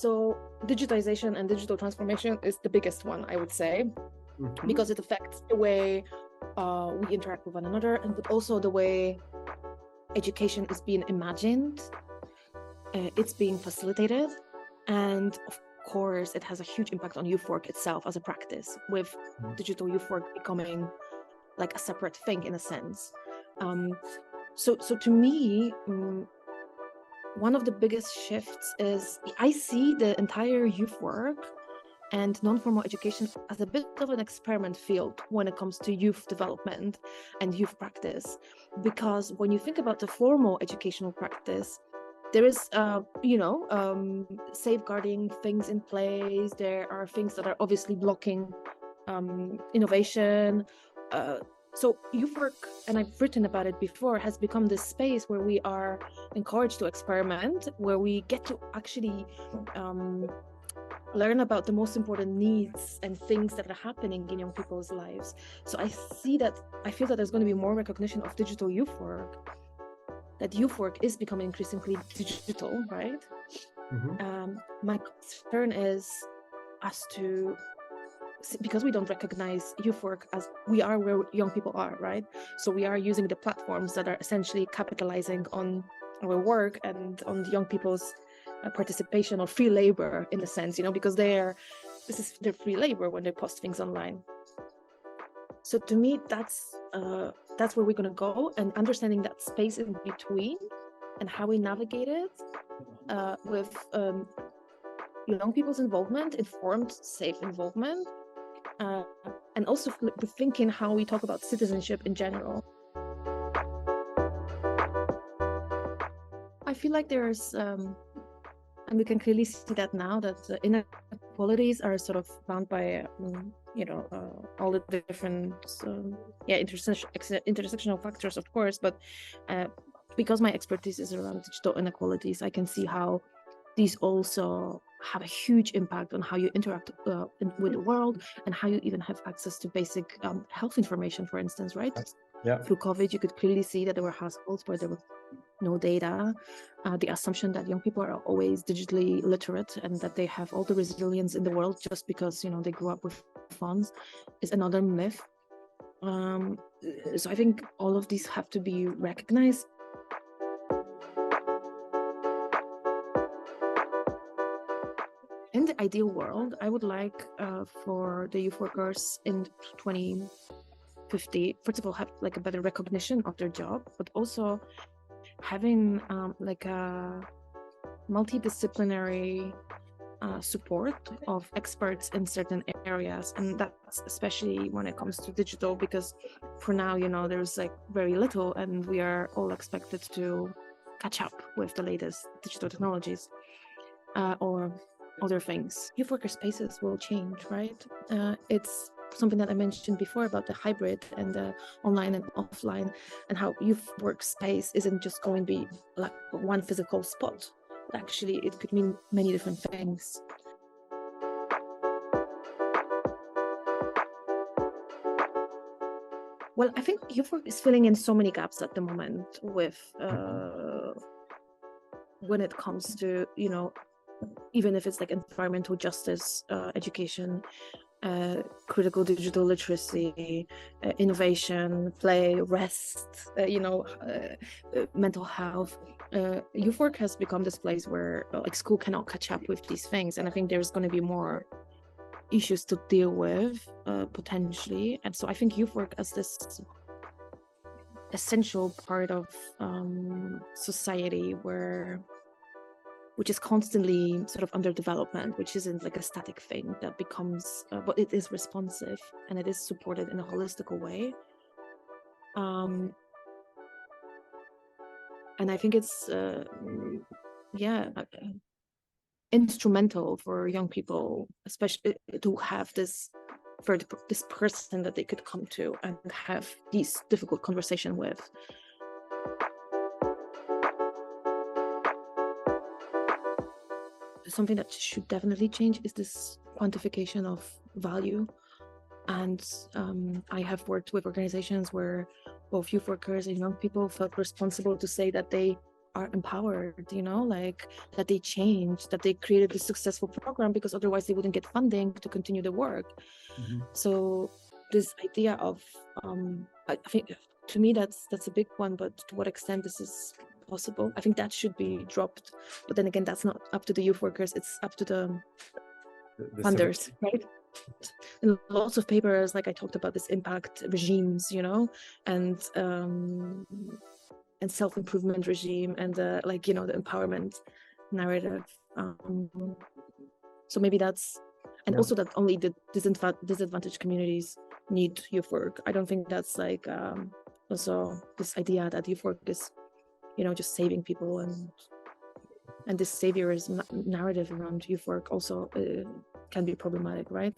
So digitization and digital transformation is the biggest one, I would say, because it affects the way we interact with one another, and but also the way education is being imagined, it's being facilitated, and of course it has a huge impact on youth work itself as a practice, with digital youth work becoming like a separate thing in a sense. So to me, one of the biggest shifts is I see the entire youth work and non-formal education as a bit of an experiment field when it comes to youth development and youth practice. Because when you think about the formal educational practice, there is, safeguarding things in place. There are things that are obviously blocking innovation. So youth work, and I've written about it before, has become this space where we are encouraged to experiment, where we get to actually learn about the most important needs and things that are happening in young people's lives. So I feel that there's going to be more recognition of digital youth work, that youth work is becoming increasingly digital, right? My concern is as to, because we don't recognize youth work as we are where young people are, right? So we are using the platforms that are essentially capitalizing on our work and on the young people's participation or free labor, in a sense, because this is their free labor when they post things online. So to me, that's where we're going to go, and understanding that space in between and how we navigate it with young people's involvement, informed, safe involvement, and also thinking how we talk about citizenship in general. I feel like there's, and we can clearly see that now, that inequalities are sort of bound by, all the different, intersectional factors, of course. But because my expertise is around digital inequalities, I can see how these also have a huge impact on how you interact with the world, and how you even have access to basic health information, for instance, right? Yeah. Through COVID, you could clearly see that there were households where there was no data. The assumption that young people are always digitally literate and that they have all the resilience in the world just because, they grew up with phones is another myth. So I think all of these have to be recognized. In the ideal world, I would like for the youth workers in 2050, first of all, have like a better recognition of their job, but also having like a multidisciplinary support of experts in certain areas. And that's especially when it comes to digital, because for now, there's like very little, and we are all expected to catch up with the latest digital technologies or other things. Youth worker spaces will change, right? It's something that I mentioned before about the hybrid and the online and offline, and how youth workspace isn't just going to be like one physical spot. Actually, it could mean many different things. Well, I think youth work is filling in so many gaps at the moment with when it comes to, even if it's like environmental justice education, critical digital literacy, innovation, play, rest, mental health. Youth work has become this place where like school cannot catch up with these things, and I think there's going to be more issues to deal with potentially. And so I think youth work as this essential part of society which is constantly sort of under development, which isn't like a static thing that becomes, but it is responsive and it is supported in a holistic way. And I think it's, instrumental for young people, especially to have this person that they could come to and have these difficult conversation with. Something that should definitely change is this quantification of value. And I have worked with organizations where both youth workers and young people felt responsible to say that they are empowered, you know, like that they changed, that they created a successful program, because otherwise they wouldn't get funding to continue the work. So this idea of I think to me that's a big one, but to what extent this is possible, I think that should be dropped. But then again, that's not up to the youth workers, it's up to the funders, right? In lots of papers, like I talked about, this impact regimes, you know, and self-improvement regime, and like, you know, the empowerment narrative. So maybe that's, and also that only the disadvantaged communities need youth work. I don't think that's like also this idea that youth work is, you know, just saving people, and this saviorism narrative around youth work also can be problematic, right?